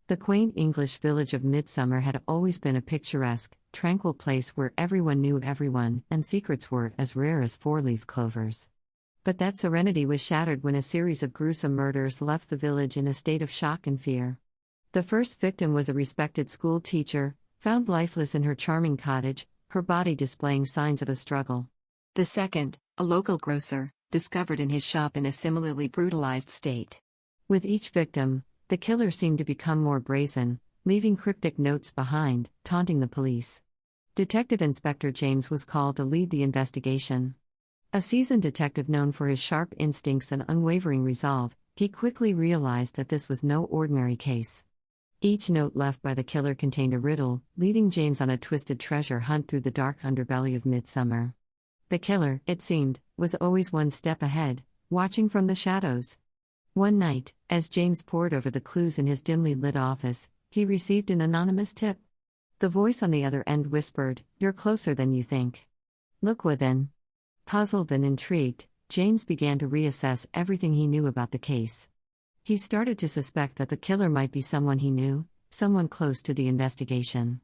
The quaint English village of Midsomer had always been a picturesque, tranquil place where everyone knew everyone and secrets were as rare as four-leaf clovers. But that serenity was shattered when a series of gruesome murders left the village in a state of shock and fear. The first victim was a respected school teacher, found lifeless in her charming cottage, her body displaying signs of a struggle. The second, a local grocer, discovered in his shop in a similarly brutalized state. With each victim, the killer seemed to become more brazen, leaving cryptic notes behind, taunting the police. Detective Inspector James was called to lead the investigation. A seasoned detective known for his sharp instincts and unwavering resolve, he quickly realized that this was no ordinary case. Each note left by the killer contained a riddle, leading James on a twisted treasure hunt through the dark underbelly of Midsomer. The killer, it seemed, was always one step ahead, watching from the shadows. One night, as James pored over the clues in his dimly lit office, he received an anonymous tip. The voice on the other end whispered, "You're closer than you think. Look within." Puzzled and intrigued, James began to reassess everything he knew about the case. He started to suspect that the killer might be someone he knew, someone close to the investigation.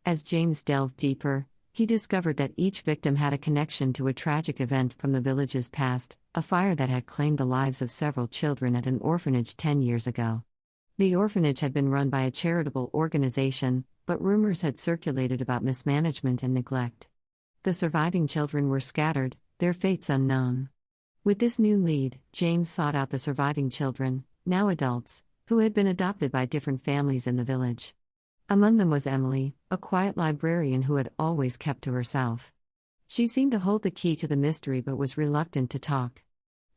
As James delved deeper, he discovered that each victim had a connection to a tragic event from the village's past, a fire that had claimed the lives of several children at an orphanage 10 years ago. The orphanage had been run by a charitable organization, but rumors had circulated about mismanagement and neglect. The surviving children were scattered, their fates unknown. With this new lead, James sought out the surviving children, now adults, who had been adopted by different families in the village. Among them was Emily, a quiet librarian who had always kept to herself. She seemed to hold the key to the mystery but was reluctant to talk.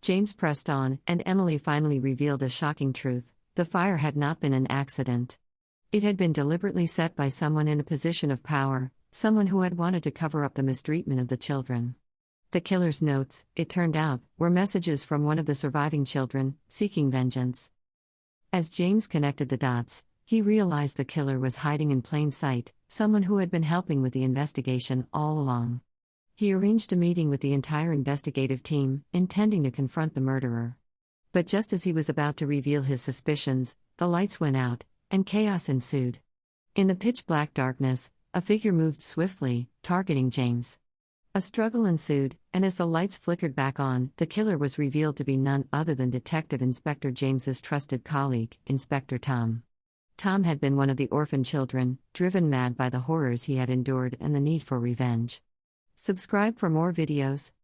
James pressed on, and Emily finally revealed a shocking truth: the fire had not been an accident. It had been deliberately set by someone in a position of power, someone who had wanted to cover up the mistreatment of the children. The killer's notes, it turned out, were messages from one of the surviving children, seeking vengeance. As James connected the dots, he realized the killer was hiding in plain sight, someone who had been helping with the investigation all along. He arranged a meeting with the entire investigative team, intending to confront the murderer. But just as he was about to reveal his suspicions, the lights went out, and chaos ensued. In the pitch-black darkness, a figure moved swiftly, targeting James. A struggle ensued, and as the lights flickered back on, the killer was revealed to be none other than Detective Inspector James's trusted colleague, Inspector Tom. Tom had been one of the orphan children, driven mad by the horrors he had endured and the need for revenge. Subscribe for more videos.